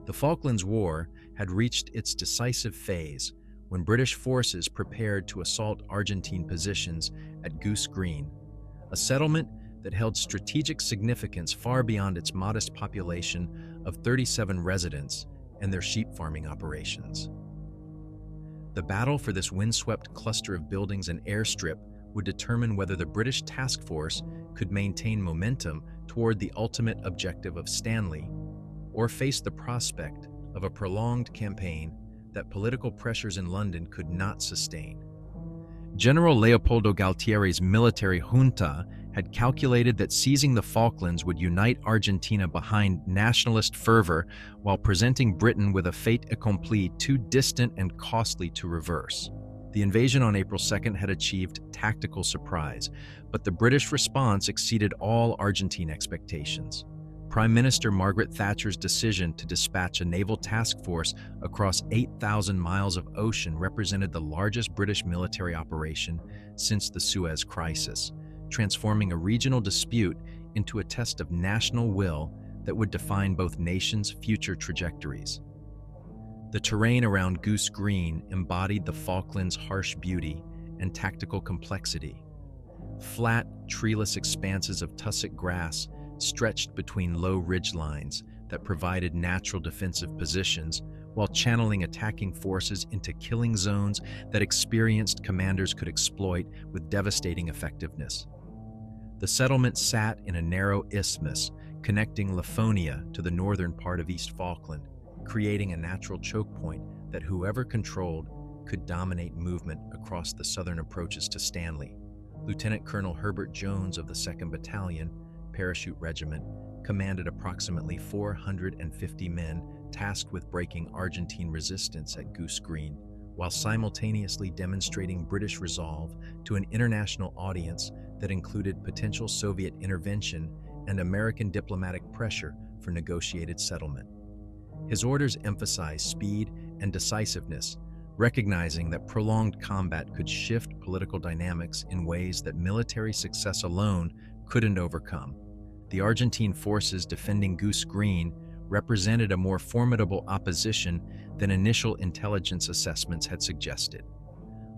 The Falklands War had reached its decisive phase when British forces prepared to assault Argentine positions at Goose Green, a settlement that held strategic significance far beyond its modest population of 37 residents and their sheep farming operations. The battle for this windswept cluster of buildings and airstrip would determine whether the British task force could maintain momentum toward the ultimate objective of Stanley, or face the prospect of a prolonged campaign that political pressures in London could not sustain. General Leopoldo Galtieri's military junta had calculated that seizing the Falklands would unite Argentina behind nationalist fervor while presenting Britain with a fait accompli too distant and costly to reverse. The invasion on April 2nd had achieved tactical surprise, but the British response exceeded all Argentine expectations. Prime Minister Margaret Thatcher's decision to dispatch a naval task force across 8,000 miles of ocean represented the largest British military operation since the Suez Crisis, transforming a regional dispute into a test of national will that would define both nations' future trajectories. The terrain around Goose Green embodied the Falklands' harsh beauty and tactical complexity. Flat, treeless expanses of tussock grass stretched between low ridge lines that provided natural defensive positions while channeling attacking forces into killing zones that experienced commanders could exploit with devastating effectiveness. The settlement sat in a narrow isthmus connecting Lafonia to the northern part of East Falkland, creating a natural choke point that whoever controlled could dominate movement across the southern approaches to Stanley. Lieutenant Colonel Herbert Jones of the 2nd Battalion, Parachute Regiment, commanded approximately 450 men tasked with breaking Argentine resistance at Goose Green, while simultaneously demonstrating British resolve to an international audience that included potential Soviet intervention and American diplomatic pressure for negotiated settlement. His orders emphasized speed and decisiveness, recognizing that prolonged combat could shift political dynamics in ways that military success alone couldn't overcome. The Argentine forces defending Goose Green represented a more formidable opposition than initial intelligence assessments had suggested.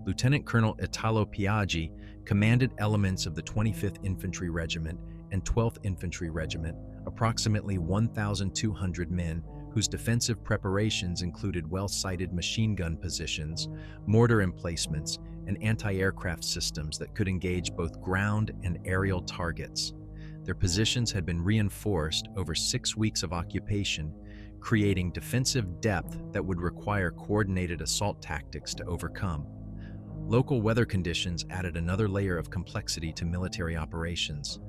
Lieutenant Colonel Italo Piaggi commanded elements of the 25th Infantry Regiment and 12th Infantry Regiment, approximately 1,200 men, whose defensive preparations included well-sighted machine gun positions, mortar emplacements, and anti-aircraft systems that could engage both ground and aerial targets. Their positions had been reinforced over 6 weeks of occupation, creating defensive depth that would require coordinated assault tactics to overcome. Local weather conditions added another layer of complexity to military operations.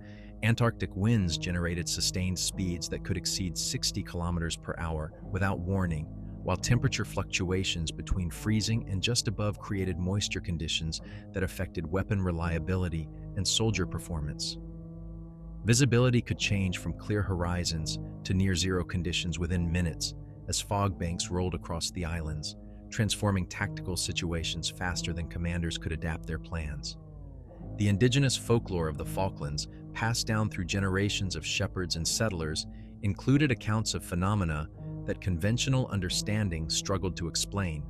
Antarctic winds generated sustained speeds that could exceed 60 kilometers per hour without warning, while temperature fluctuations between freezing and just above created moisture conditions that affected weapon reliability and soldier performance. Visibility could change from clear horizons to near-zero conditions within minutes as fog banks rolled across the islands, transforming tactical situations faster than commanders could adapt their plans. The indigenous folklore of the Falklands, passed down through generations of shepherds and settlers, included accounts of phenomena that conventional understanding struggled to explain.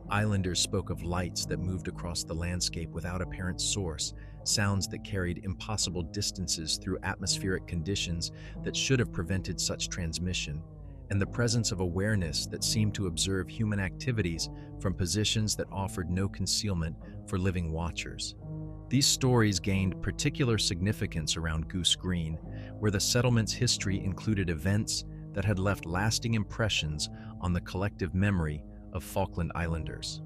Islanders spoke of lights that moved across the landscape without apparent source, sounds that carried impossible distances through atmospheric conditions that should have prevented such transmission, and the presence of awareness that seemed to observe human activities from positions that offered no concealment for living watchers. These stories gained particular significance around Goose Green, where the settlement's history included events that had left lasting impressions on the collective memory of Falkland Islanders.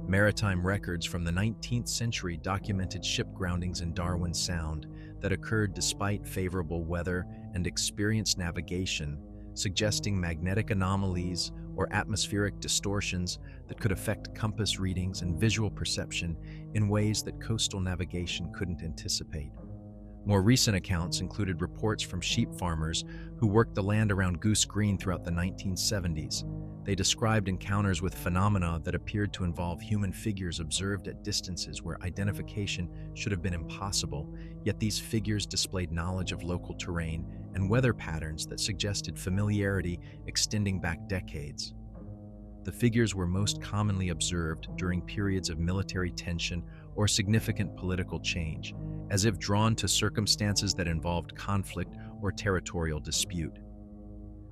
Maritime records from the 19th century documented ship groundings in Darwin Sound that occurred despite favorable weather and experienced navigation, suggesting magnetic anomalies or atmospheric distortions that could affect compass readings and visual perception in ways that coastal navigation couldn't anticipate. More recent accounts included reports from sheep farmers who worked the land around Goose Green throughout the 1970s. They described encounters with phenomena that appeared to involve human figures observed at distances where identification should have been impossible, yet these figures displayed knowledge of local terrain and weather patterns that suggested familiarity extending back decades. The figures were most commonly observed during periods of military tension or significant political change, as if drawn to circumstances that involved conflict or territorial dispute.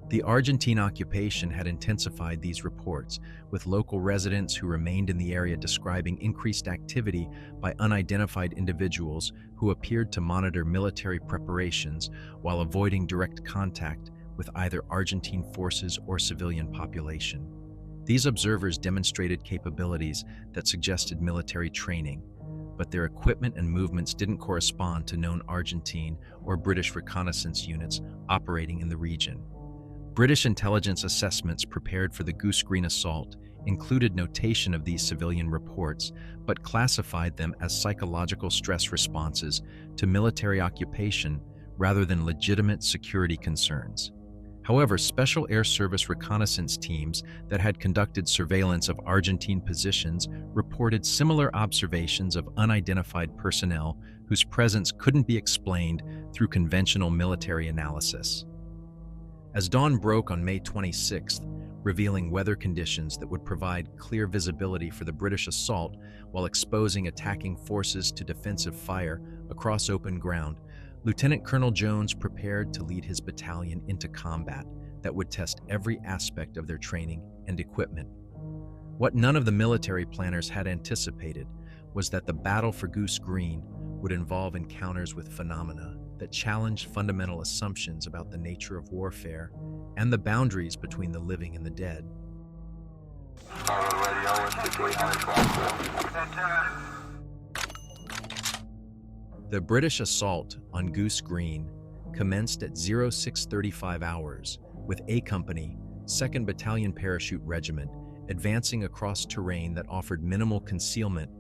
The Argentine occupation had intensified these reports, with local residents who remained in the area describing increased activity by unidentified individuals who appeared to monitor military preparations while avoiding direct contact with either Argentine forces or civilian population. These observers demonstrated capabilities that suggested military training, but their equipment and movements didn't correspond to known Argentine or British reconnaissance units operating in the region. British intelligence assessments prepared for the Goose Green assault included notation of these civilian reports, but classified them as psychological stress responses to military occupation rather than legitimate security concerns. However, Special Air Service reconnaissance teams that had conducted surveillance of Argentine positions reported similar observations of unidentified personnel whose presence couldn't be explained through conventional military analysis. As dawn broke on May 26th, revealing weather conditions that would provide clear visibility for the British assault while exposing attacking forces to defensive fire across open ground, Lieutenant Colonel Jones prepared to lead his battalion into combat that would test every aspect of their training and equipment. What none of the military planners had anticipated was that the battle for Goose Green would involve encounters with phenomena that challenged fundamental assumptions about the nature of warfare and the boundaries between the living and the dead. The British assault on Goose Green commenced at 0635 hours, with A Company, 2nd Battalion Parachute Regiment, advancing across terrain that offered minimal concealment,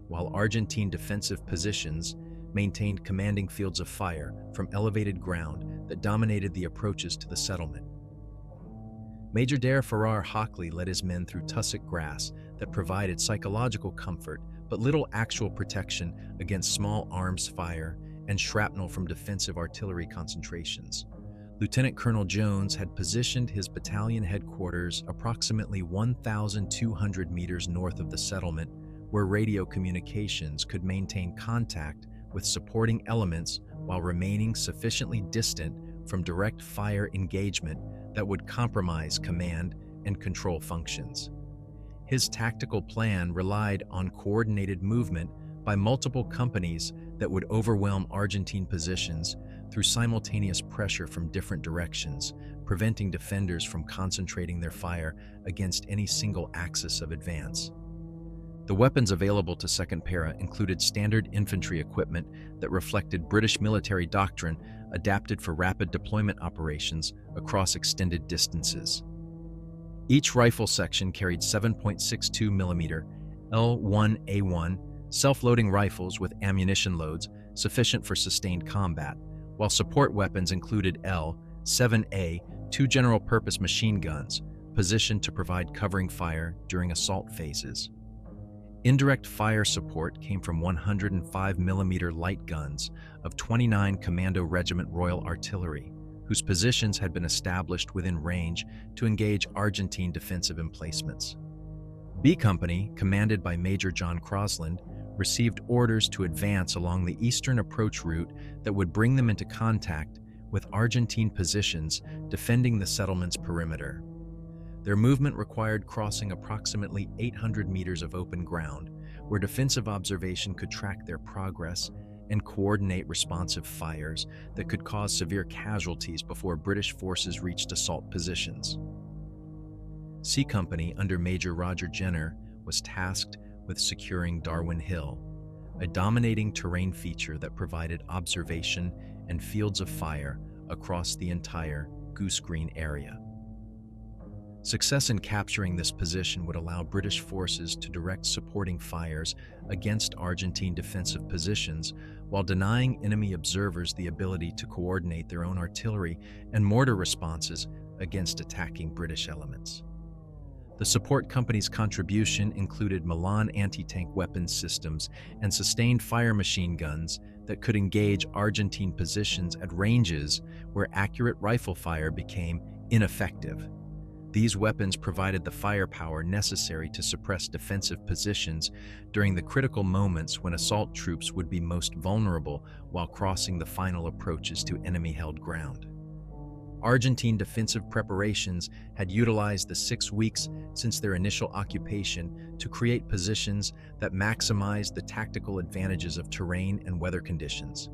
while Argentine defensive positions maintained commanding fields of fire from elevated ground that dominated the approaches to the settlement. Major Dare Farrar Hockley led his men through tussock grass that provided psychological comfort but little actual protection against small arms fire and shrapnel from defensive artillery concentrations. Lieutenant Colonel Jones had positioned his battalion headquarters approximately 1,200 meters north of the settlement, where radio communications could maintain contact with supporting elements while remaining sufficiently distant from direct fire engagement that would compromise command and control functions. His tactical plan relied on coordinated movement by multiple companies that would overwhelm Argentine positions through simultaneous pressure from different directions, preventing defenders from concentrating their fire against any single axis of advance. The weapons available to 2nd Para included standard infantry equipment that reflected British military doctrine adapted for rapid deployment operations across extended distances. Each rifle section carried 7.62 mm L1A1 self-loading rifles with ammunition loads sufficient for sustained combat, while support weapons included L7A, 2 general-purpose machine guns, positioned to provide covering fire during assault phases. Indirect fire support came from 105 mm light guns of 29 Commando Regiment Royal Artillery, whose positions had been established within range to engage Argentine defensive emplacements. B Company, commanded by Major John Crosland, received orders to advance along the eastern approach route that would bring them into contact with Argentine positions defending the settlement's perimeter. Their movement required crossing approximately 800 meters of open ground, where defensive observation could track their progress and coordinate responsive fires that could cause severe casualties before British forces reached assault positions. C Company, under Major Roger Jenner, was tasked with securing Darwin Hill, a dominating terrain feature that provided observation and fields of fire across the entire Goose Green area. Success in capturing this position would allow British forces to direct supporting fires against Argentine defensive positions while denying enemy observers the ability to coordinate their own artillery and mortar responses against attacking British elements. The support company's contribution included Milan anti-tank weapons systems and sustained fire machine guns that could engage Argentine positions at ranges where accurate rifle fire became ineffective. These weapons provided the firepower necessary to suppress defensive positions during the critical moments when assault troops would be most vulnerable while crossing the final approaches to enemy-held ground. Argentine defensive preparations had utilized the 6 weeks since their initial occupation to create positions that maximized the tactical advantages of terrain and weather conditions.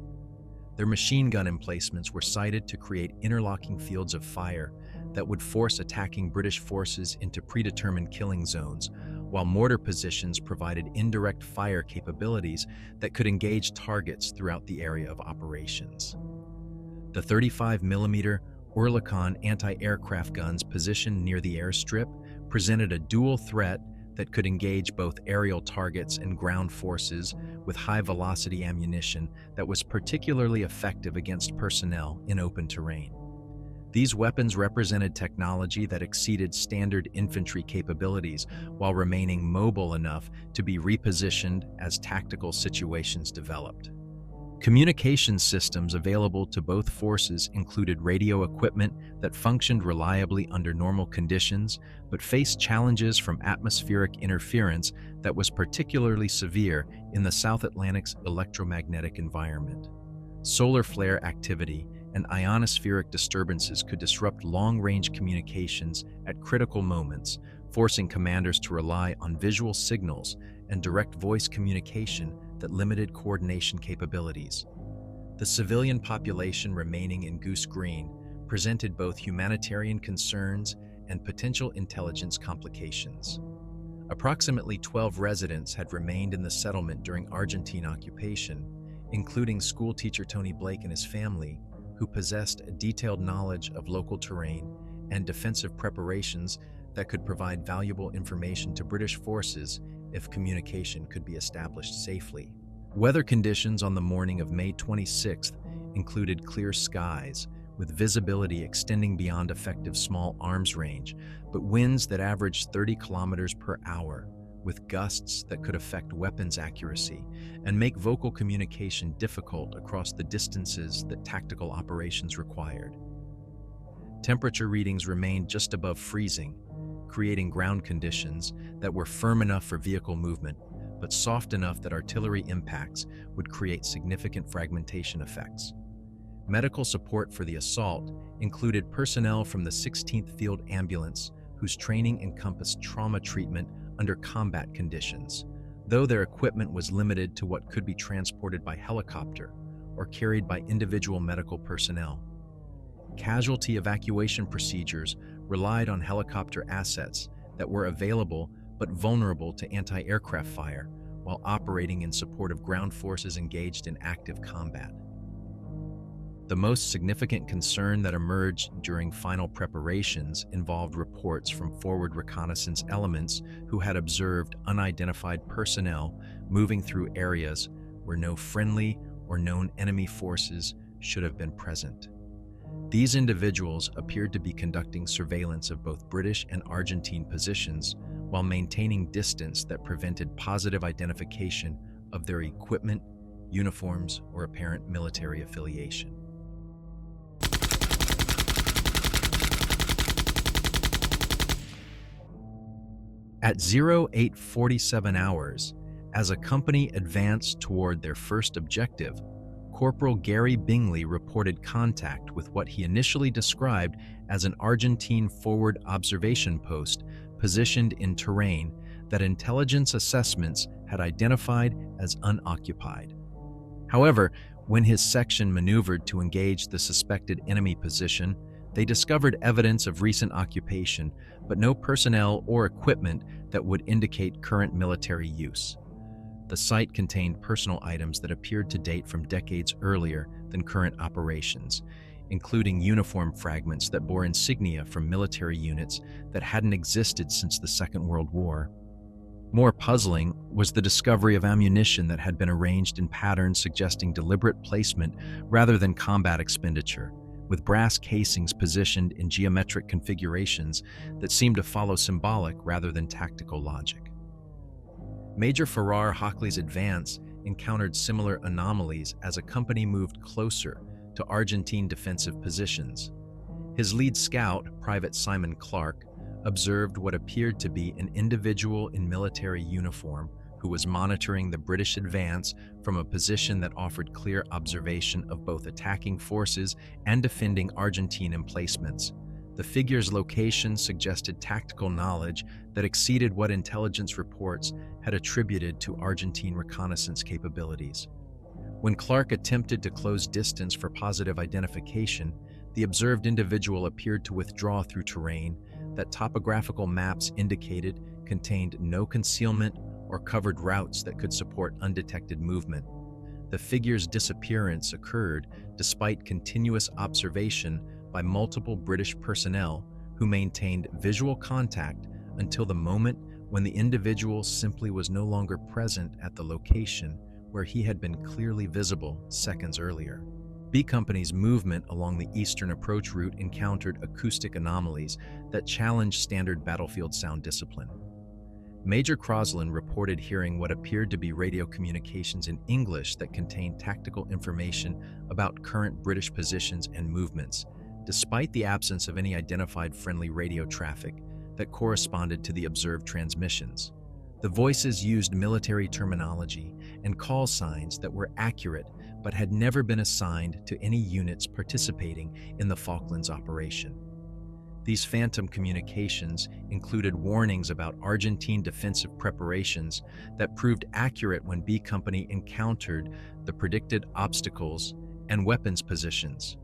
Their machine gun emplacements were sited to create interlocking fields of fire that would force attacking British forces into predetermined killing zones, while mortar positions provided indirect fire capabilities that could engage targets throughout the area of operations. The 35mm Oerlikon anti-aircraft guns positioned near the airstrip presented a dual threat that could engage both aerial targets and ground forces with high-velocity ammunition that was particularly effective against personnel in open terrain. These weapons represented technology that exceeded standard infantry capabilities while remaining mobile enough to be repositioned as tactical situations developed. Communication systems available to both forces included radio equipment that functioned reliably under normal conditions, but faced challenges from atmospheric interference that was particularly severe in the South Atlantic's electromagnetic environment. Solar flare activity and ionospheric disturbances could disrupt long-range communications at critical moments, forcing commanders to rely on visual signals and direct voice communication that limited coordination capabilities. The civilian population remaining in Goose Green presented both humanitarian concerns and potential intelligence complications. Approximately 12 residents had remained in the settlement during Argentine occupation, including schoolteacher Tony Blake and his family, who possessed a detailed knowledge of local terrain and defensive preparations that could provide valuable information to British forces if communication could be established safely. Weather conditions on the morning of May 26th included clear skies, with visibility extending beyond effective small arms range, but winds that averaged 30 kilometers per hour, with gusts that could affect weapons accuracy and make vocal communication difficult across the distances that tactical operations required. Temperature readings remained just above freezing, creating ground conditions that were firm enough for vehicle movement, but soft enough that artillery impacts would create significant fragmentation effects. Medical support for the assault included personnel from the 16th Field Ambulance, whose training encompassed trauma treatment under combat conditions, though their equipment was limited to what could be transported by helicopter or carried by individual medical personnel. Casualty evacuation procedures relied on helicopter assets that were available but vulnerable to anti-aircraft fire while operating in support of ground forces engaged in active combat. The most significant concern that emerged during final preparations involved reports from forward reconnaissance elements who had observed unidentified personnel moving through areas where no friendly or known enemy forces should have been present. These individuals appeared to be conducting surveillance of both British and Argentine positions while maintaining distance that prevented positive identification of their equipment, uniforms, or apparent military affiliation. At 0847 hours, as a company advanced toward their first objective, Corporal Gary Bingley reported contact with what he initially described as an Argentine forward observation post positioned in terrain that intelligence assessments had identified as unoccupied. However, when his section maneuvered to engage the suspected enemy position, they discovered evidence of recent occupation, but no personnel or equipment that would indicate current military use. The site contained personal items that appeared to date from decades earlier than current operations, including uniform fragments that bore insignia from military units that hadn't existed since the Second World War. More puzzling was the discovery of ammunition that had been arranged in patterns suggesting deliberate placement rather than combat expenditure, with brass casings positioned in geometric configurations that seemed to follow symbolic rather than tactical logic. Major Farrar Hockley's advance encountered similar anomalies as a company moved closer to Argentine defensive positions. His lead scout, Private Simon Clark, observed what appeared to be an individual in military uniform who was monitoring the British advance from a position that offered clear observation of both attacking forces and defending Argentine emplacements. The figure's location suggested tactical knowledge that exceeded what intelligence reports had attributed to Argentine reconnaissance capabilities. When Clark attempted to close distance for positive identification, the observed individual appeared to withdraw through terrain that topographical maps indicated contained no concealment or covered routes that could support undetected movement. The figure's disappearance occurred despite continuous observation by multiple British personnel who maintained visual contact until the moment when the individual simply was no longer present at the location where he had been clearly visible seconds earlier. B Company's movement along the eastern approach route encountered acoustic anomalies that challenged standard battlefield sound discipline. Major Crosland reported hearing what appeared to be radio communications in English that contained tactical information about current British positions and movements, despite the absence of any identified friendly radio traffic that corresponded to the observed transmissions. The voices used military terminology and call signs that were accurate but had never been assigned to any units participating in the Falklands operation. These phantom communications included warnings about Argentine defensive preparations that proved accurate when B Company encountered the predicted obstacles and weapons positions.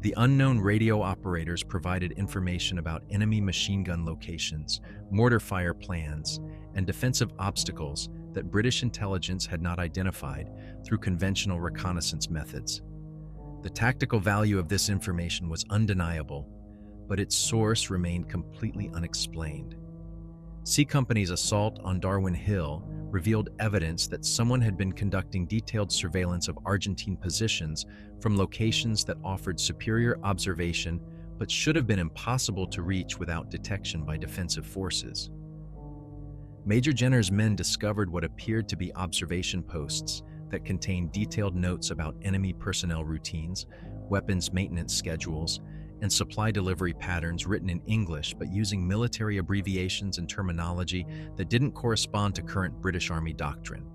The unknown radio operators provided information about enemy machine gun locations, mortar fire plans, and defensive obstacles that British intelligence had not identified through conventional reconnaissance methods. The tactical value of this information was undeniable, but its source remained completely unexplained. C Company's assault on Darwin Hill revealed evidence that someone had been conducting detailed surveillance of Argentine positions from locations that offered superior observation but should have been impossible to reach without detection by defensive forces. Major Jenner's men discovered what appeared to be observation posts that contained detailed notes about enemy personnel routines, weapons maintenance schedules, and supply delivery patterns written in English but using military abbreviations and terminology that didn't correspond to current British Army doctrine.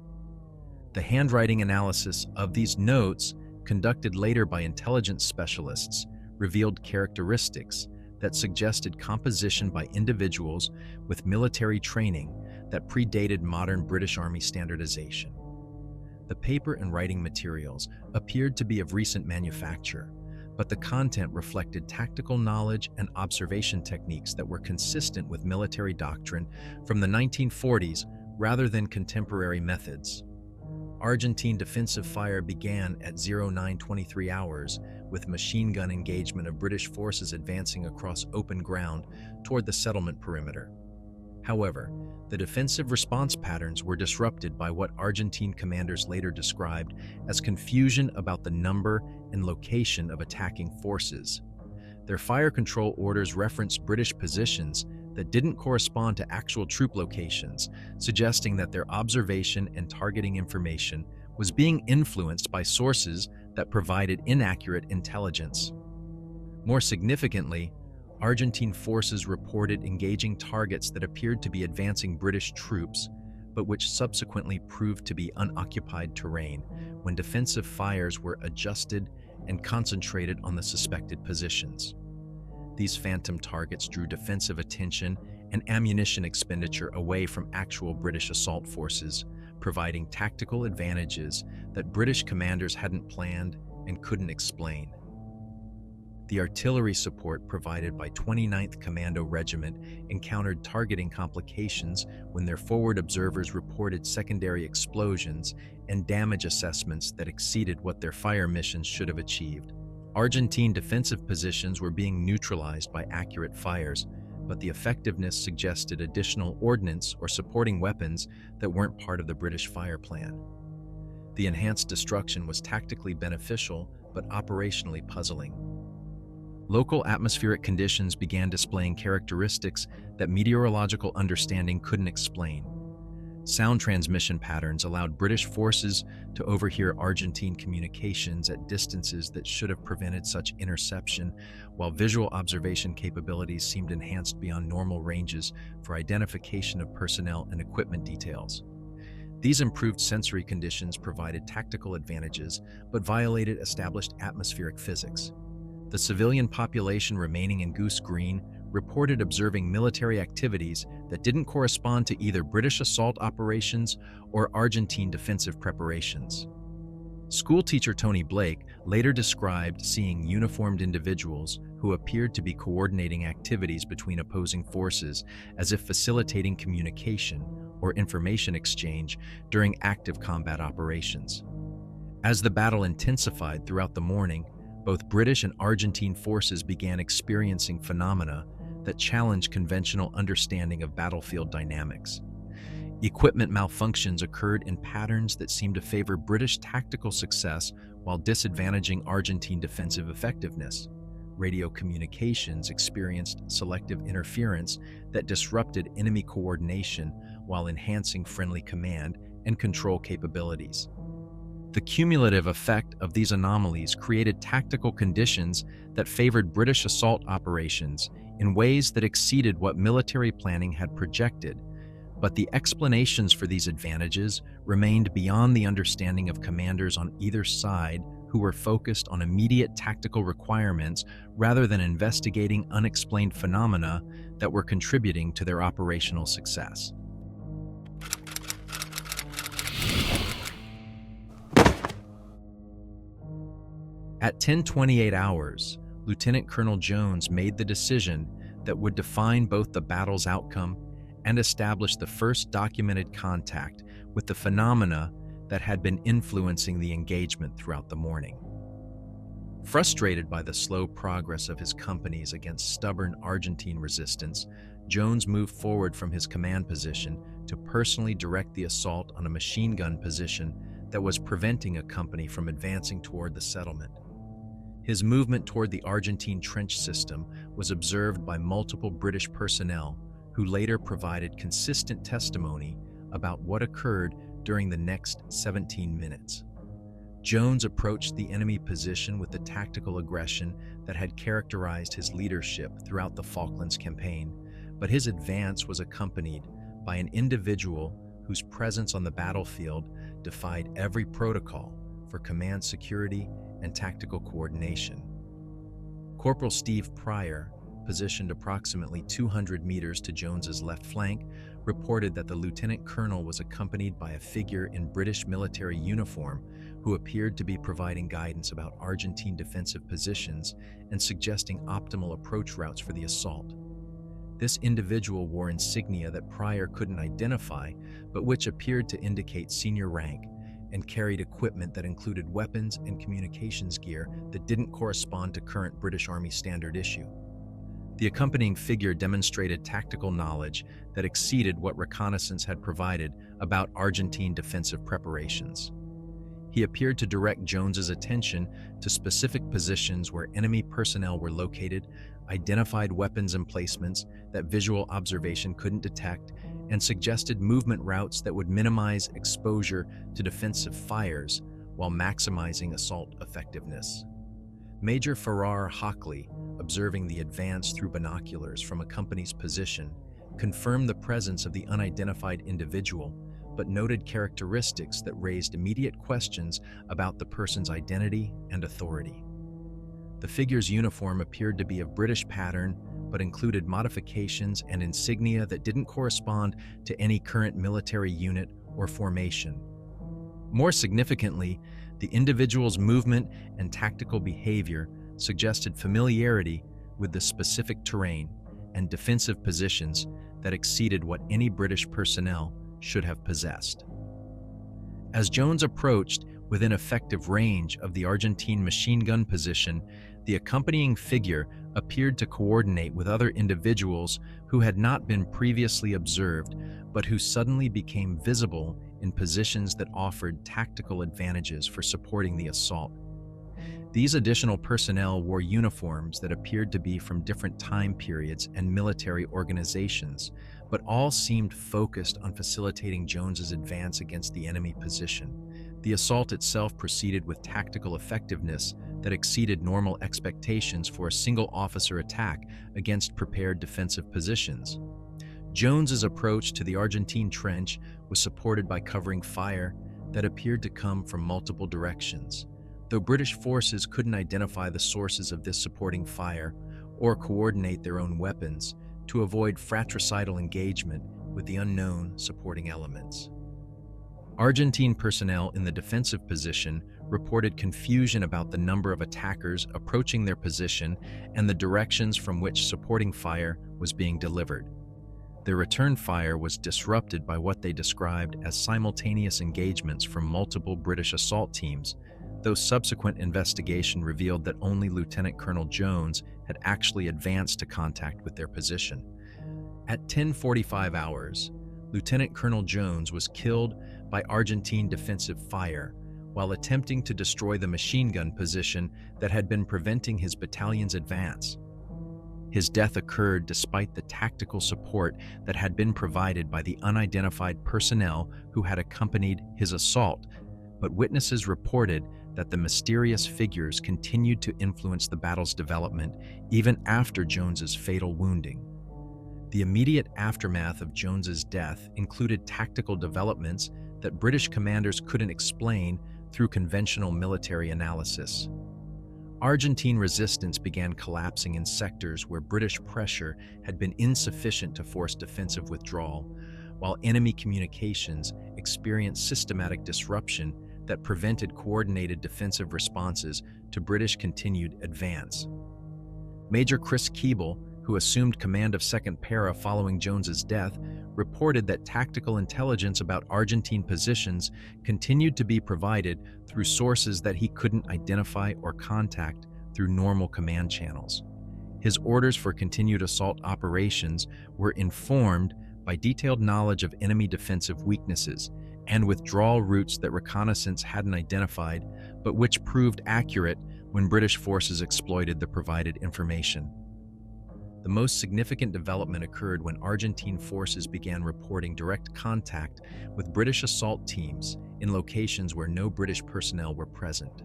The handwriting analysis of these notes, conducted later by intelligence specialists, revealed characteristics that suggested composition by individuals with military training that predated modern British Army standardization. The paper and writing materials appeared to be of recent manufacture, but the content reflected tactical knowledge and observation techniques that were consistent with military doctrine from the 1940s rather than contemporary methods. Argentine defensive fire began at 0923 hours with machine gun engagement of British forces advancing across open ground toward the settlement perimeter. However, the defensive response patterns were disrupted by what Argentine commanders later described as confusion about the number and location of attacking forces. Their fire control orders referenced British positions that didn't correspond to actual troop locations, suggesting that their observation and targeting information was being influenced by sources that provided inaccurate intelligence. More significantly, Argentine forces reported engaging targets that appeared to be advancing British troops, but which subsequently proved to be unoccupied terrain when defensive fires were adjusted and concentrated on the suspected positions. These phantom targets drew defensive attention and ammunition expenditure away from actual British assault forces, providing tactical advantages that British commanders hadn't planned and couldn't explain. The artillery support provided by 29th Commando Regiment encountered targeting complications when their forward observers reported secondary explosions and damage assessments that exceeded what their fire missions should have achieved. Argentine defensive positions were being neutralized by accurate fires, but the effectiveness suggested additional ordnance or supporting weapons that weren't part of the British fire plan. The enhanced destruction was tactically beneficial, but operationally puzzling. Local atmospheric conditions began displaying characteristics that meteorological understanding couldn't explain. Sound transmission patterns allowed British forces to overhear Argentine communications at distances that should have prevented such interception, while visual observation capabilities seemed enhanced beyond normal ranges for identification of personnel and equipment details. These improved sensory conditions provided tactical advantages, but violated established atmospheric physics. The civilian population remaining in Goose Green reported observing military activities that didn't correspond to either British assault operations or Argentine defensive preparations. Schoolteacher Tony Blake later described seeing uniformed individuals who appeared to be coordinating activities between opposing forces as if facilitating communication or information exchange during active combat operations. As the battle intensified throughout the morning, both British and Argentine forces began experiencing phenomena that challenged conventional understanding of battlefield dynamics. Equipment malfunctions occurred in patterns that seemed to favor British tactical success while disadvantaging Argentine defensive effectiveness. Radio communications experienced selective interference that disrupted enemy coordination while enhancing friendly command and control capabilities. The cumulative effect of these anomalies created tactical conditions that favored British assault operations in ways that exceeded what military planning had projected, but the explanations for these advantages remained beyond the understanding of commanders on either side who were focused on immediate tactical requirements rather than investigating unexplained phenomena that were contributing to their operational success. At 10:28 hours, Lieutenant Colonel Jones made the decision that would define both the battle's outcome and establish the first documented contact with the phenomena that had been influencing the engagement throughout the morning. Frustrated by the slow progress of his companies against stubborn Argentine resistance, Jones moved forward from his command position to personally direct the assault on a machine gun position that was preventing a company from advancing toward the settlement. His movement toward the Argentine trench system was observed by multiple British personnel who later provided consistent testimony about what occurred during the next 17 minutes. Jones approached the enemy position with the tactical aggression that had characterized his leadership throughout the Falklands campaign, but his advance was accompanied by an individual whose presence on the battlefield defied every protocol for command security and tactical coordination. Corporal Steve Pryor, positioned approximately 200 meters to Jones's left flank, reported that the lieutenant colonel was accompanied by a figure in British military uniform who appeared to be providing guidance about Argentine defensive positions and suggesting optimal approach routes for the assault. This individual wore insignia that Pryor couldn't identify, but which appeared to indicate senior rank, and carried equipment that included weapons and communications gear that didn't correspond to current British Army standard issue. The accompanying figure demonstrated tactical knowledge that exceeded what reconnaissance had provided about Argentine defensive preparations. He appeared to direct Jones's attention to specific positions where enemy personnel were located, identified weapons emplacements that visual observation couldn't detect, and suggested movement routes that would minimize exposure to defensive fires while maximizing assault effectiveness. Major Farrar Hockley, observing the advance through binoculars from a company's position, confirmed the presence of the unidentified individual, but noted characteristics that raised immediate questions about the person's identity and authority. The figure's uniform appeared to be of British pattern, but included modifications and insignia that didn't correspond to any current military unit or formation. More significantly, the individual's movement and tactical behavior suggested familiarity with the specific terrain and defensive positions that exceeded what any British personnel should have possessed. As Jones approached, within effective range of the Argentine machine gun position, the accompanying figure appeared to coordinate with other individuals who had not been previously observed, but who suddenly became visible in positions that offered tactical advantages for supporting the assault. These additional personnel wore uniforms that appeared to be from different time periods and military organizations, but all seemed focused on facilitating Jones's advance against the enemy position. The assault itself proceeded with tactical effectiveness that exceeded normal expectations for a single officer attack against prepared defensive positions. Jones's approach to the Argentine trench was supported by covering fire that appeared to come from multiple directions. Though British forces couldn't identify the sources of this supporting fire or coordinate their own weapons to avoid fratricidal engagement with the unknown supporting elements. Argentine personnel in the defensive position reported confusion about the number of attackers approaching their position and the directions from which supporting fire was being delivered. Their return fire was disrupted by what they described as simultaneous engagements from multiple British assault teams, though subsequent investigation revealed that only Lieutenant Colonel Jones had actually advanced to contact with their position. At 10:45 hours, Lieutenant Colonel Jones was killed by Argentine defensive fire while attempting to destroy the machine gun position that had been preventing his battalion's advance. His death occurred despite the tactical support that had been provided by the unidentified personnel who had accompanied his assault, but witnesses reported that the mysterious figures continued to influence the battle's development even after Jones's fatal wounding. The immediate aftermath of Jones's death included tactical developments that British commanders couldn't explain through conventional military analysis. Argentine resistance began collapsing in sectors where British pressure had been insufficient to force defensive withdrawal, while enemy communications experienced systematic disruption that prevented coordinated defensive responses to British continued advance. Major Chris Keeble, who assumed command of 2nd Para following Jones's death, reported that tactical intelligence about Argentine positions continued to be provided through sources that he couldn't identify or contact through normal command channels. His orders for continued assault operations were informed by detailed knowledge of enemy defensive weaknesses and withdrawal routes that reconnaissance hadn't identified, but which proved accurate when British forces exploited the provided information. The most significant development occurred when Argentine forces began reporting direct contact with British assault teams in locations where no British personnel were present.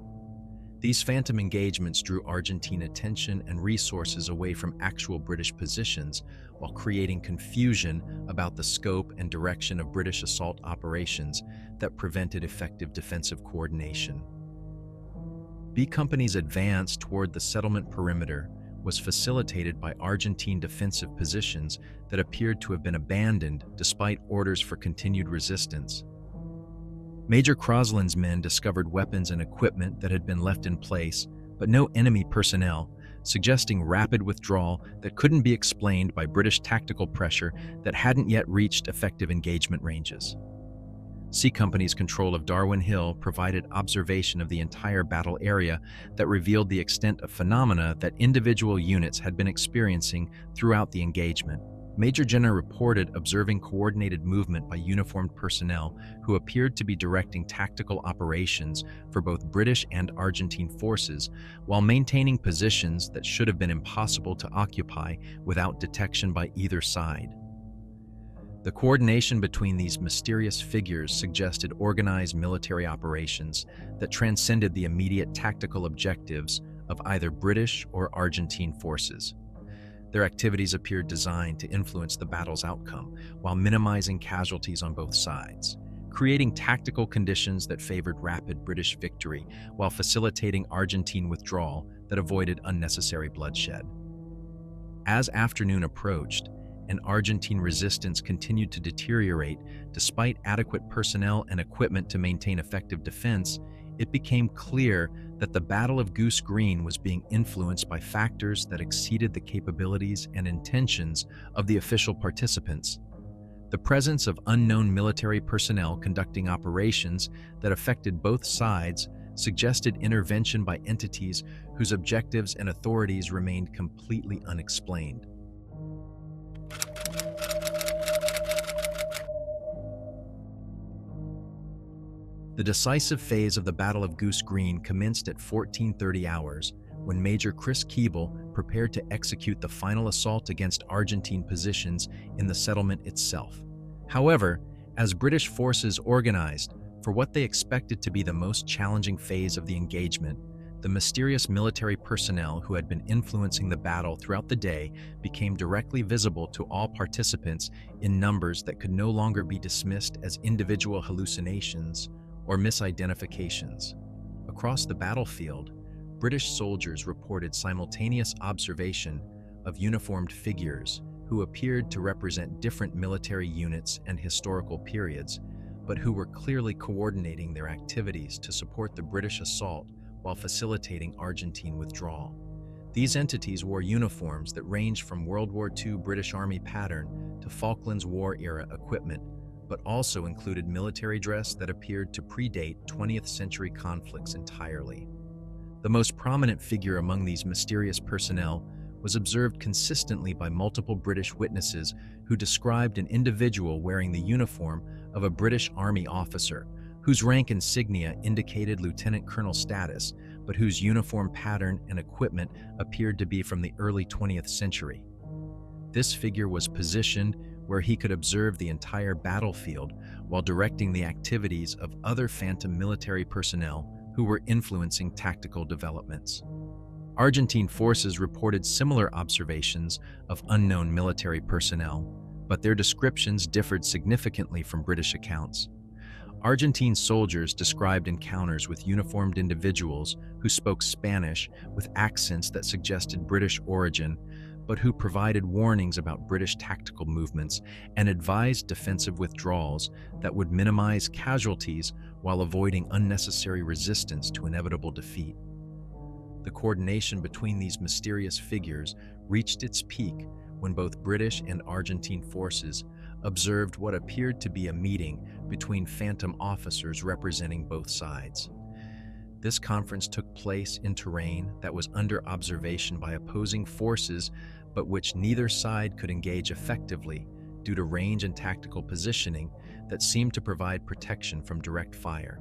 These phantom engagements drew Argentine attention and resources away from actual British positions while creating confusion about the scope and direction of British assault operations that prevented effective defensive coordination. B Company's advance toward the settlement perimeter was facilitated by Argentine defensive positions that appeared to have been abandoned despite orders for continued resistance. Major Crosland's men discovered weapons and equipment that had been left in place, but no enemy personnel, suggesting rapid withdrawal that couldn't be explained by British tactical pressure that hadn't yet reached effective engagement ranges. C Company's control of Darwin Hill provided observation of the entire battle area that revealed the extent of phenomena that individual units had been experiencing throughout the engagement. Major Jenner reported observing coordinated movement by uniformed personnel who appeared to be directing tactical operations for both British and Argentine forces, while maintaining positions that should have been impossible to occupy without detection by either side. The coordination between these mysterious figures suggested organized military operations that transcended the immediate tactical objectives of either British or Argentine forces. Their activities appeared designed to influence the battle's outcome while minimizing casualties on both sides, creating tactical conditions that favored rapid British victory while facilitating Argentine withdrawal that avoided unnecessary bloodshed. As afternoon approached, and Argentine resistance continued to deteriorate despite adequate personnel and equipment to maintain effective defense, it became clear that the Battle of Goose Green was being influenced by factors that exceeded the capabilities and intentions of the official participants. The presence of unknown military personnel conducting operations that affected both sides suggested intervention by entities whose objectives and authorities remained completely unexplained. The decisive phase of the Battle of Goose Green commenced at 14:30 hours, when Major Chris Keeble prepared to execute the final assault against Argentine positions in the settlement itself. However, as British forces organized for what they expected to be the most challenging phase of the engagement, the mysterious military personnel who had been influencing the battle throughout the day became directly visible to all participants in numbers that could no longer be dismissed as individual hallucinations or misidentifications. Across the battlefield, British soldiers reported simultaneous observation of uniformed figures who appeared to represent different military units and historical periods, but who were clearly coordinating their activities to support the British assault while facilitating Argentine withdrawal. These entities wore uniforms that ranged from World War II British Army pattern to Falklands War-era equipment, but also included military dress that appeared to predate 20th century conflicts entirely. The most prominent figure among these mysterious personnel was observed consistently by multiple British witnesses who described an individual wearing the uniform of a British Army officer, whose rank insignia indicated lieutenant colonel status, but whose uniform pattern and equipment appeared to be from the early 20th century. This figure was positioned where he could observe the entire battlefield while directing the activities of other phantom military personnel who were influencing tactical developments. Argentine forces reported similar observations of unknown military personnel, but their descriptions differed significantly from British accounts. Argentine soldiers described encounters with uniformed individuals who spoke Spanish with accents that suggested British origin, but who provided warnings about British tactical movements and advised defensive withdrawals that would minimize casualties while avoiding unnecessary resistance to inevitable defeat. The coordination between these mysterious figures reached its peak when both British and Argentine forces observed what appeared to be a meeting between phantom officers representing both sides. This conference took place in terrain that was under observation by opposing forces, but which neither side could engage effectively due to range and tactical positioning that seemed to provide protection from direct fire.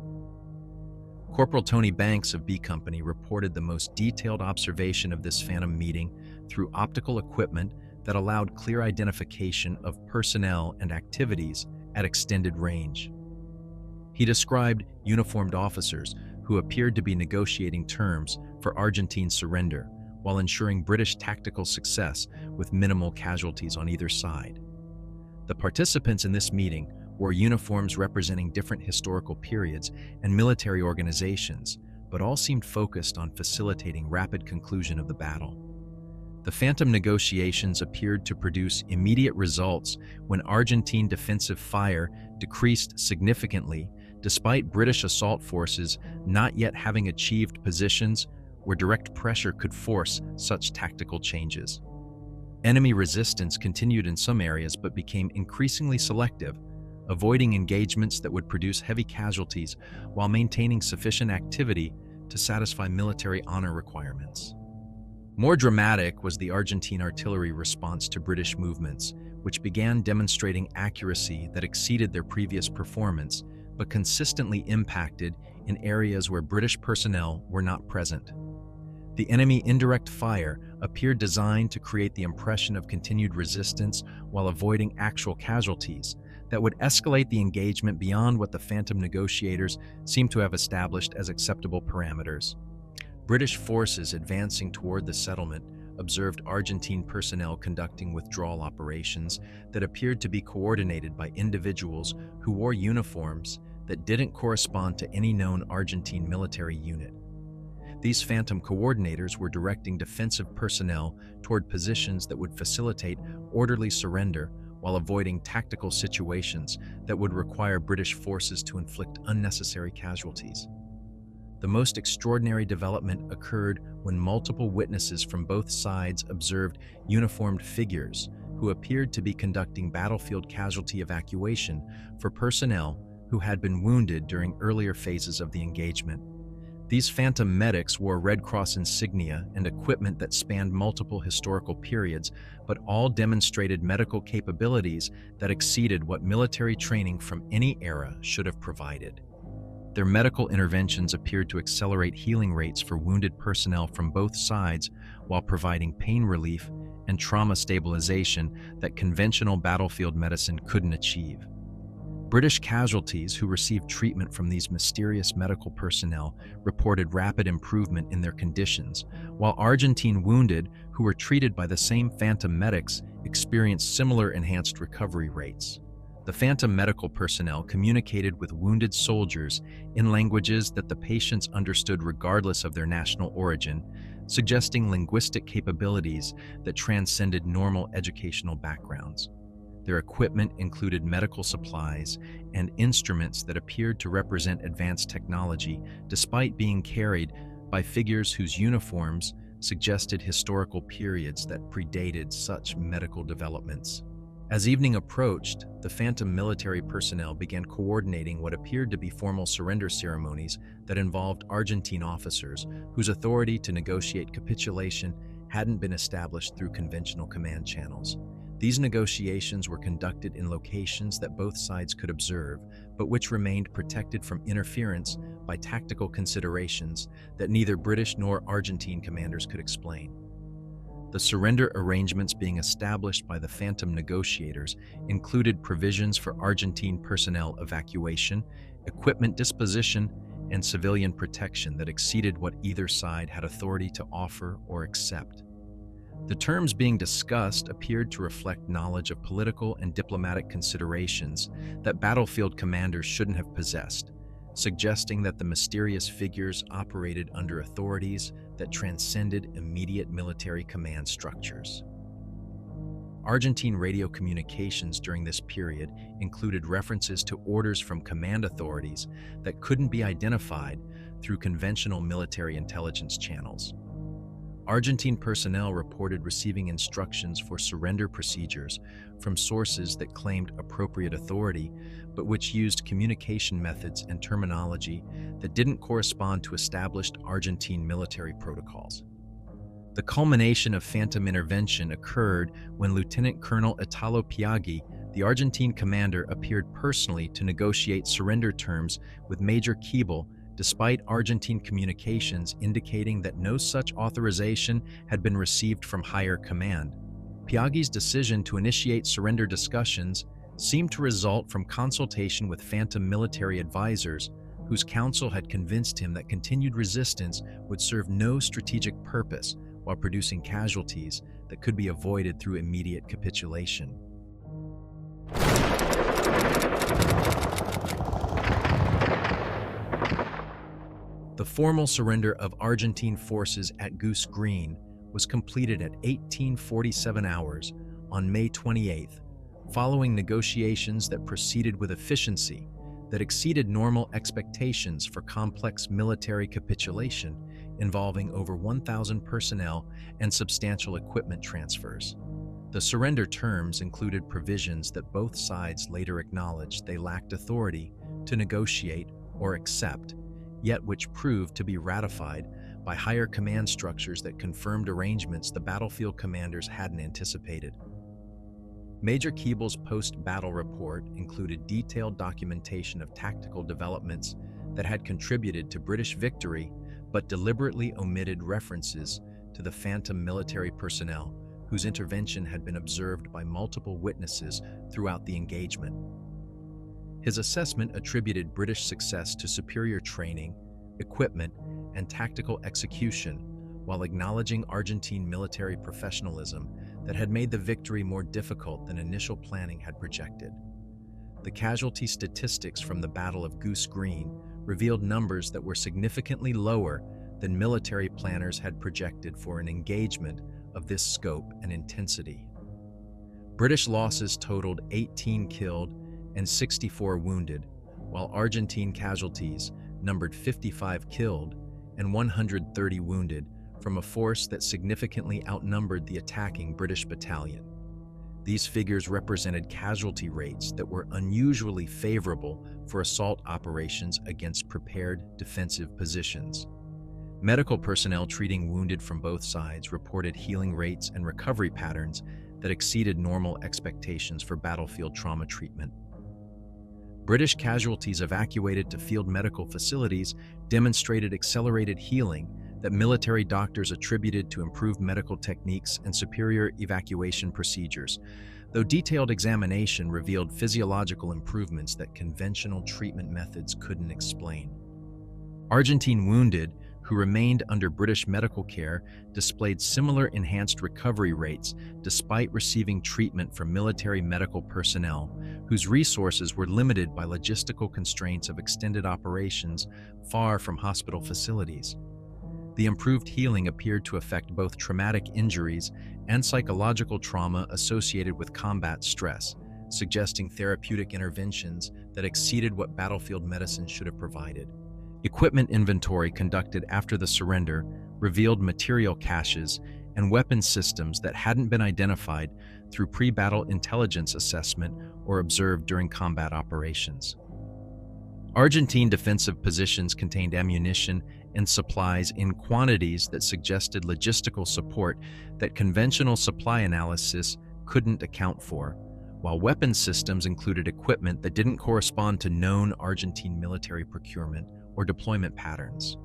Corporal Tony Banks of B Company reported the most detailed observation of this phantom meeting through optical equipment that allowed clear identification of personnel and activities at extended range. He described uniformed officers who appeared to be negotiating terms for Argentine surrender while ensuring British tactical success with minimal casualties on either side. The participants in this meeting wore uniforms representing different historical periods and military organizations, but all seemed focused on facilitating rapid conclusion of the battle. The phantom negotiations appeared to produce immediate results when Argentine defensive fire decreased significantly, despite British assault forces not yet having achieved positions where direct pressure could force such tactical changes. Enemy resistance continued in some areas but became increasingly selective, avoiding engagements that would produce heavy casualties while maintaining sufficient activity to satisfy military honor requirements. More dramatic was the Argentine artillery response to British movements, which began demonstrating accuracy that exceeded their previous performance, but consistently impacted in areas where British personnel were not present. The enemy indirect fire appeared designed to create the impression of continued resistance while avoiding actual casualties that would escalate the engagement beyond what the phantom negotiators seemed to have established as acceptable parameters. British forces advancing toward the settlement observed Argentine personnel conducting withdrawal operations that appeared to be coordinated by individuals who wore uniforms that didn't correspond to any known Argentine military unit. These phantom coordinators were directing defensive personnel toward positions that would facilitate orderly surrender while avoiding tactical situations that would require British forces to inflict unnecessary casualties. The most extraordinary development occurred when multiple witnesses from both sides observed uniformed figures who who appeared to be conducting battlefield casualty evacuation for personnel who had been wounded during earlier phases of the engagement. These phantom medics wore Red Cross insignia and equipment that spanned multiple historical periods, but all demonstrated medical capabilities that exceeded what military training from any era should have provided. Their medical interventions appeared to accelerate healing rates for wounded personnel from both sides while providing pain relief and trauma stabilization that conventional battlefield medicine couldn't achieve. British casualties who received treatment from these mysterious medical personnel reported rapid improvement in their conditions, while Argentine wounded who were treated by the same phantom medics experienced similar enhanced recovery rates. The phantom medical personnel communicated with wounded soldiers in languages that the patients understood regardless of their national origin, suggesting linguistic capabilities that transcended normal educational backgrounds. Their equipment included medical supplies and instruments that appeared to represent advanced technology, despite being carried by figures whose uniforms suggested historical periods that predated such medical developments. As evening approached, the phantom military personnel began coordinating what appeared to be formal surrender ceremonies that involved Argentine officers whose authority to negotiate capitulation hadn't been established through conventional command channels. These negotiations were conducted in locations that both sides could observe, but which remained protected from interference by tactical considerations that neither British nor Argentine commanders could explain. The surrender arrangements being established by the phantom negotiators included provisions for Argentine personnel evacuation, equipment disposition, and civilian protection that exceeded what either side had authority to offer or accept. The terms being discussed appeared to reflect knowledge of political and diplomatic considerations that battlefield commanders shouldn't have possessed, suggesting that the mysterious figures operated under authorities that transcended immediate military command structures. Argentine radio communications during this period included references to orders from command authorities that couldn't be identified through conventional military intelligence channels. Argentine personnel reported receiving instructions for surrender procedures from sources that claimed appropriate authority, but which used communication methods and terminology that didn't correspond to established Argentine military protocols. The culmination of phantom intervention occurred when Lieutenant Colonel Italo Piaggi, the Argentine commander, appeared personally to negotiate surrender terms with Major Keeble, despite Argentine communications indicating that no such authorization had been received from higher command. Piaggi's decision to initiate surrender discussions seemed to result from consultation with phantom military advisors, whose counsel had convinced him that continued resistance would serve no strategic purpose while producing casualties that could be avoided through immediate capitulation. The formal surrender of Argentine forces at Goose Green was completed at 1847 hours on May 28th, following negotiations that proceeded with efficiency that exceeded normal expectations for complex military capitulation involving over 1,000 personnel and substantial equipment transfers. The surrender terms included provisions that both sides later acknowledged they lacked authority to negotiate or accept, yet which proved to be ratified by higher command structures that confirmed arrangements the battlefield commanders hadn't anticipated. Major Keeble's post-battle report included detailed documentation of tactical developments that had contributed to British victory, but deliberately omitted references to the phantom military personnel whose intervention had been observed by multiple witnesses throughout the engagement. His assessment attributed British success to superior training, equipment, and tactical execution, while acknowledging Argentine military professionalism that had made the victory more difficult than initial planning had projected. The casualty statistics from the Battle of Goose Green revealed numbers that were significantly lower than military planners had projected for an engagement of this scope and intensity. British losses totaled 18 killed and 64 wounded, while Argentine casualties numbered 55 killed and 130 wounded from a force that significantly outnumbered the attacking British battalion. These figures represented casualty rates that were unusually favorable for assault operations against prepared defensive positions. Medical personnel treating wounded from both sides reported healing rates and recovery patterns that exceeded normal expectations for battlefield trauma treatment. British casualties evacuated to field medical facilities demonstrated accelerated healing that military doctors attributed to improved medical techniques and superior evacuation procedures, though detailed examination revealed physiological improvements that conventional treatment methods couldn't explain. Argentine wounded who remained under British medical care displayed similar enhanced recovery rates despite receiving treatment from military medical personnel whose resources were limited by logistical constraints of extended operations far from hospital facilities. The improved healing appeared to affect both traumatic injuries and psychological trauma associated with combat stress, suggesting therapeutic interventions that exceeded what battlefield medicine should have provided. Equipment inventory conducted after the surrender revealed material caches and weapon systems that hadn't been identified through pre-battle intelligence assessment or observed during combat operations. Argentine defensive positions contained ammunition and supplies in quantities that suggested logistical support that conventional supply analysis couldn't account for, while weapon systems included equipment that didn't correspond to known Argentine military procurement or deployment patterns.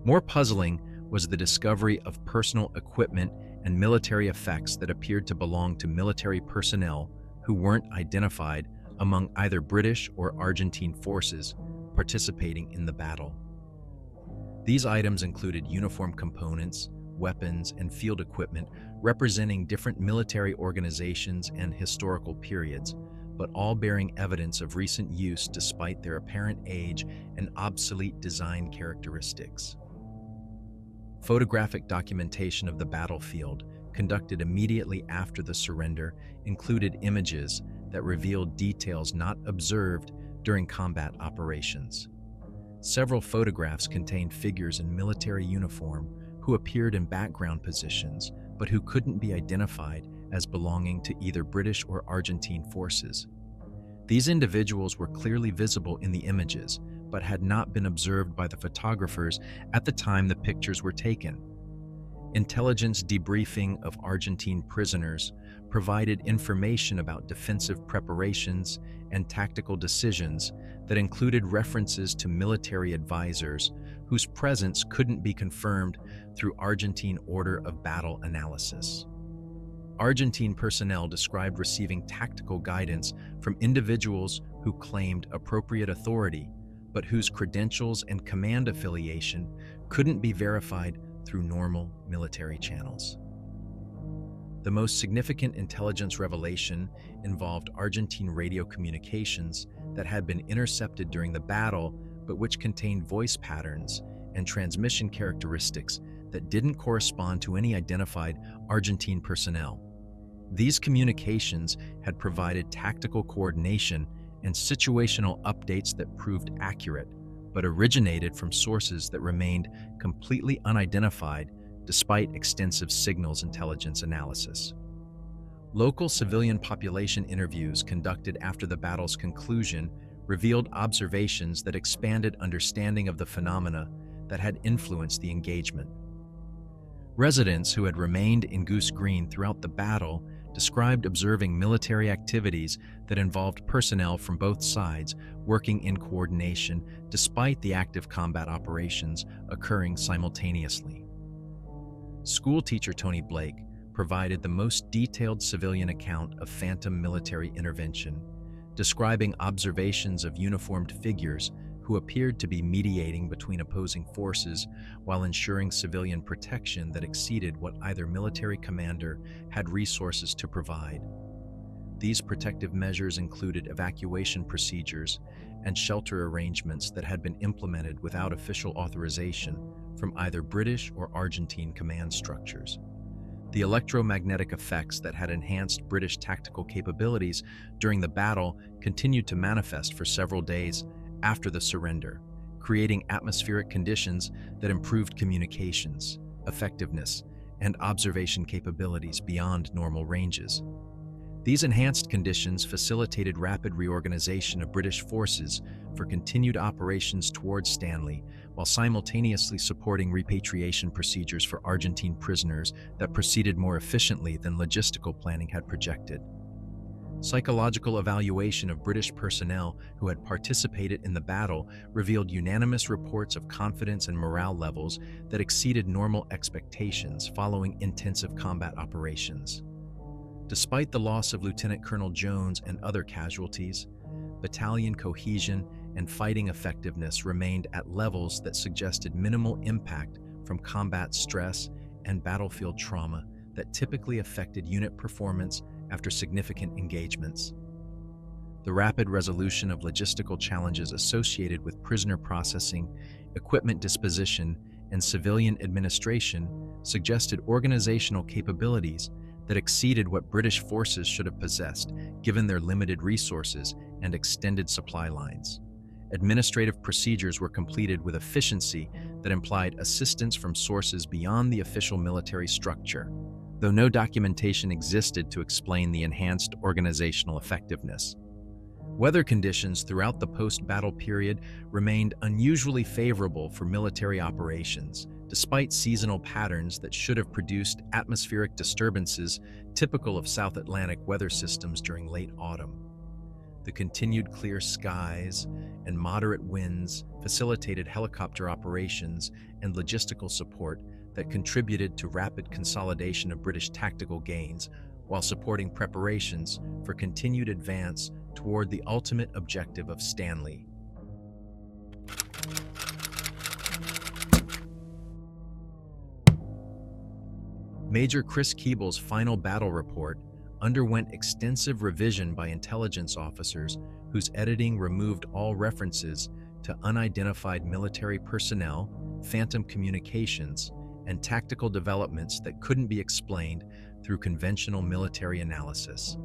More puzzling was the discovery of personal equipment and military effects that appeared to belong to military personnel who weren't identified among either British or Argentine forces participating in the battle. These items included uniform components, weapons, and field equipment representing different military organizations and historical periods, but all bearing evidence of recent use despite their apparent age and obsolete design characteristics. Photographic documentation of the battlefield, conducted immediately after the surrender, included images that revealed details not observed during combat operations. Several photographs contained figures in military uniform who appeared in background positions, but who couldn't be identified as belonging to either British or Argentine forces. These individuals were clearly visible in the images, but had not been observed by the photographers at the time the pictures were taken. Intelligence debriefing of Argentine prisoners provided information about defensive preparations and tactical decisions that included references to military advisors whose presence couldn't be confirmed through Argentine order of battle analysis. Argentine personnel described receiving tactical guidance from individuals who claimed appropriate authority, but whose credentials and command affiliation couldn't be verified through normal military channels. The most significant intelligence revelation involved Argentine radio communications that had been intercepted during the battle, but which contained voice patterns and transmission characteristics that didn't correspond to any identified Argentine personnel. These communications had provided tactical coordination and situational updates that proved accurate, but originated from sources that remained completely unidentified despite extensive signals intelligence analysis. Local civilian population interviews conducted after the battle's conclusion revealed observations that expanded understanding of the phenomena that had influenced the engagement. Residents who had remained in Goose Green throughout the battle described observing military activities that involved personnel from both sides working in coordination despite the active combat operations occurring simultaneously. School teacher Tony Blake provided the most detailed civilian account of phantom military intervention, describing observations of uniformed figures who appeared to be mediating between opposing forces while ensuring civilian protection that exceeded what either military commander had resources to provide. These protective measures included evacuation procedures and shelter arrangements that had been implemented without official authorization from either British or Argentine command structures. The electromagnetic effects that had enhanced British tactical capabilities during the battle continued to manifest for several days after the surrender, creating atmospheric conditions that improved communications, effectiveness, and observation capabilities beyond normal ranges. These enhanced conditions facilitated rapid reorganization of British forces for continued operations towards Stanley, while simultaneously supporting repatriation procedures for Argentine prisoners that proceeded more efficiently than logistical planning had projected. Psychological evaluation of British personnel who had participated in the battle revealed unanimous reports of confidence and morale levels that exceeded normal expectations following intensive combat operations. Despite the loss of Lieutenant Colonel Jones and other casualties, battalion cohesion and fighting effectiveness remained at levels that suggested minimal impact from combat stress and battlefield trauma that typically affected unit performance after significant engagements. The rapid resolution of logistical challenges associated with prisoner processing, equipment disposition, and civilian administration suggested organizational capabilities that exceeded what British forces should have possessed, given their limited resources and extended supply lines. Administrative procedures were completed with efficiency that implied assistance from sources beyond the official military structure, though no documentation existed to explain the enhanced organizational effectiveness. Weather conditions throughout the post-battle period remained unusually favorable for military operations, despite seasonal patterns that should have produced atmospheric disturbances typical of South Atlantic weather systems during late autumn. The continued clear skies and moderate winds facilitated helicopter operations and logistical support that contributed to rapid consolidation of British tactical gains while supporting preparations for continued advance toward the ultimate objective of Stanley. Major Chris Keeble's final battle report underwent extensive revision by intelligence officers whose editing removed all references to unidentified military personnel, phantom communications, and tactical developments that couldn't be explained through conventional military analysis.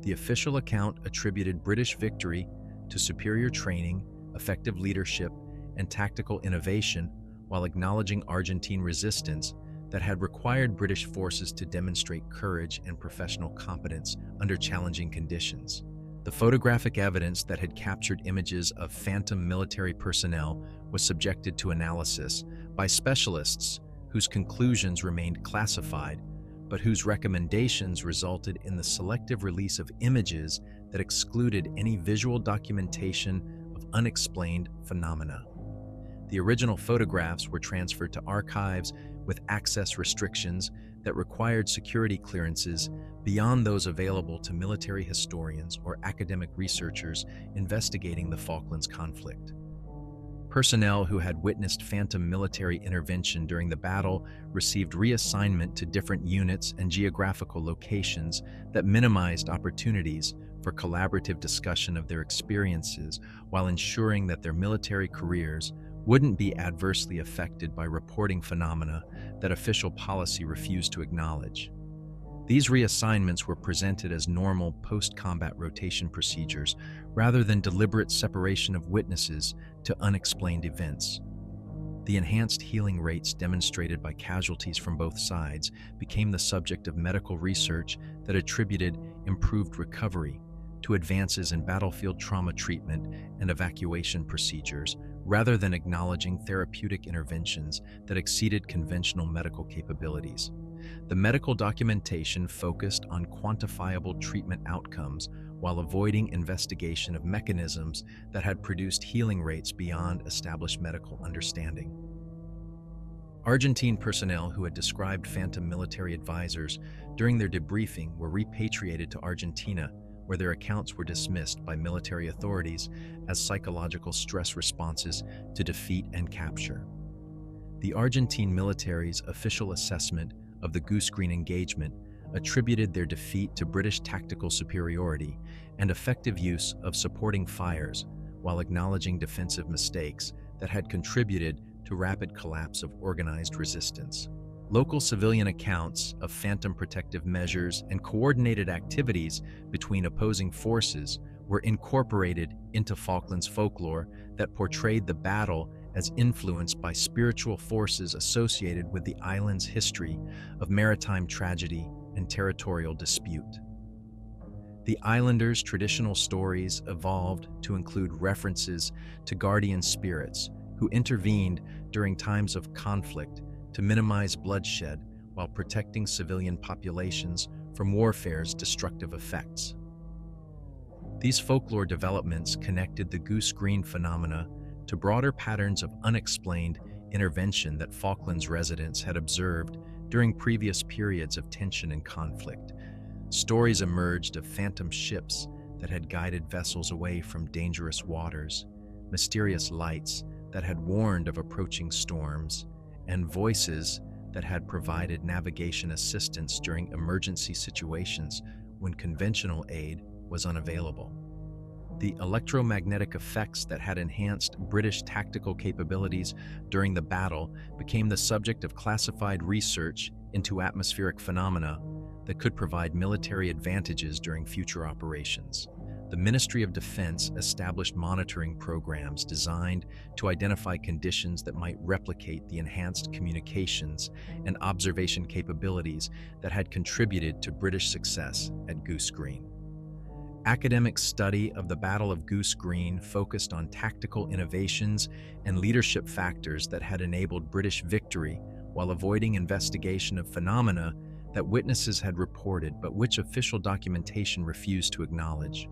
The official account attributed British victory to superior training, effective leadership, and tactical innovation, while acknowledging Argentine resistance that had required British forces to demonstrate courage and professional competence under challenging conditions. The photographic evidence that had captured images of phantom military personnel was subjected to analysis by specialists whose conclusions remained classified, but whose recommendations resulted in the selective release of images that excluded any visual documentation of unexplained phenomena. The original photographs were transferred to archives with access restrictions that required security clearances beyond those available to military historians or academic researchers investigating the Falklands conflict. Personnel who had witnessed phantom military intervention during the battle received reassignment to different units and geographical locations that minimized opportunities for collaborative discussion of their experiences while ensuring that their military careers wouldn't be adversely affected by reporting phenomena that official policy refused to acknowledge. These reassignments were presented as normal post-combat rotation procedures rather than deliberate separation of witnesses to unexplained events. The enhanced healing rates demonstrated by casualties from both sides became the subject of medical research that attributed improved recovery to advances in battlefield trauma treatment and evacuation procedures, rather than acknowledging therapeutic interventions that exceeded conventional medical capabilities. The medical documentation focused on quantifiable treatment outcomes while avoiding investigation of mechanisms that had produced healing rates beyond established medical understanding. Argentine personnel who had described phantom military advisors during their debriefing were repatriated to Argentina, where their accounts were dismissed by military authorities as psychological stress responses to defeat and capture. The Argentine military's official assessment of the Goose engagement attributed their defeat to British tactical superiority and effective use of supporting fires, while acknowledging defensive mistakes that had contributed to rapid collapse of organized resistance. Local civilian accounts of phantom protective measures and coordinated activities between opposing forces were incorporated into Falklands folklore that portrayed the battle as influenced by spiritual forces associated with the island's history of maritime tragedy and territorial dispute. The islanders' traditional stories evolved to include references to guardian spirits who intervened during times of conflict to minimize bloodshed while protecting civilian populations from warfare's destructive effects. These folklore developments connected the Goose Green phenomena to broader patterns of unexplained intervention that Falklands residents had observed during previous periods of tension and conflict. Stories emerged of phantom ships that had guided vessels away from dangerous waters, mysterious lights that had warned of approaching storms, and voices that had provided navigation assistance during emergency situations when conventional aid was unavailable. The electromagnetic effects that had enhanced British tactical capabilities during the battle became the subject of classified research into atmospheric phenomena that could provide military advantages during future operations. The Ministry of Defense established monitoring programs designed to identify conditions that might replicate the enhanced communications and observation capabilities that had contributed to British success at Goose Green. Academic study of the Battle of Goose Green focused on tactical innovations and leadership factors that had enabled British victory while avoiding investigation of phenomena that witnesses had reported but which official documentation refused to acknowledge.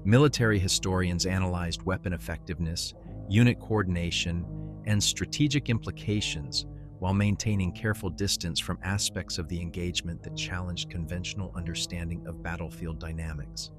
Military historians analyzed weapon effectiveness, unit coordination, and strategic implications while maintaining careful distance from aspects of the engagement that challenged conventional understanding of battlefield dynamics.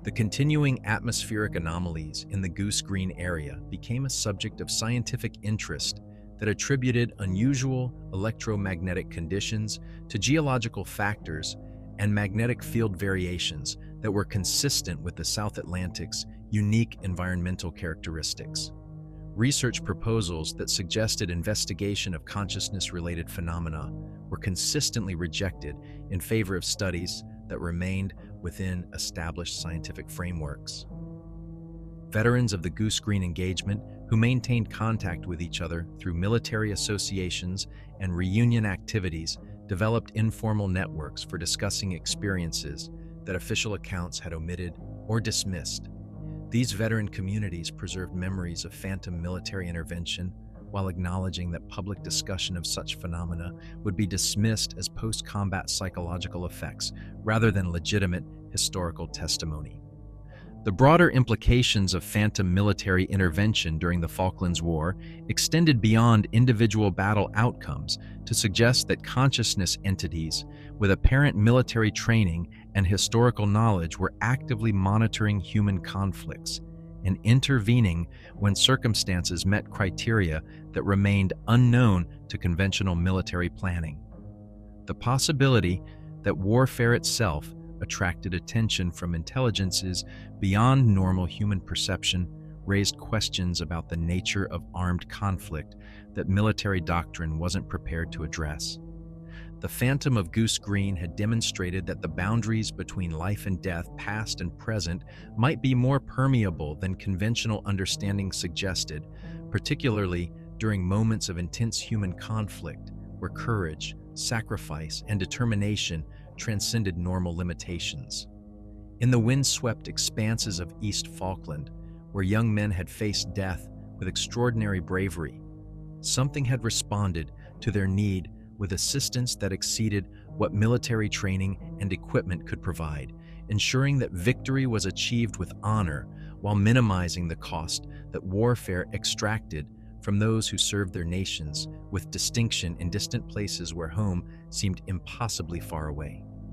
The continuing atmospheric anomalies in the Goose Green area became a subject of scientific interest that attributed unusual electromagnetic conditions to geological factors and magnetic field variations that were consistent with the South Atlantic's unique environmental characteristics. Research proposals that suggested investigation of consciousness-related phenomena were consistently rejected in favor of studies that remained within established scientific frameworks. Veterans of the Goose Green engagement who maintained contact with each other through military associations and reunion activities developed informal networks for discussing experiences that official accounts had omitted or dismissed. These veteran communities preserved memories of phantom military intervention while acknowledging that public discussion of such phenomena would be dismissed as post-combat psychological effects rather than legitimate historical testimony. The broader implications of phantom military intervention during the Falklands War extended beyond individual battle outcomes to suggest that consciousness entities with apparent military training and historical knowledge were actively monitoring human conflicts and intervening when circumstances met criteria that remained unknown to conventional military planning. The possibility that warfare itself attracted attention from intelligences beyond normal human perception raised questions about the nature of armed conflict that military doctrine wasn't prepared to address. The Phantom of Goose Green had demonstrated that the boundaries between life and death, past and present, might be more permeable than conventional understanding suggested, particularly during moments of intense human conflict where courage, sacrifice, and determination transcended normal limitations. In the windswept expanses of East Falkland, where young men had faced death with extraordinary bravery, something had responded to their need with assistance that exceeded what military training and equipment could provide, ensuring that victory was achieved with honor while minimizing the cost that warfare extracted from those who served their nations with distinction in distant places where home seemed impossibly far away.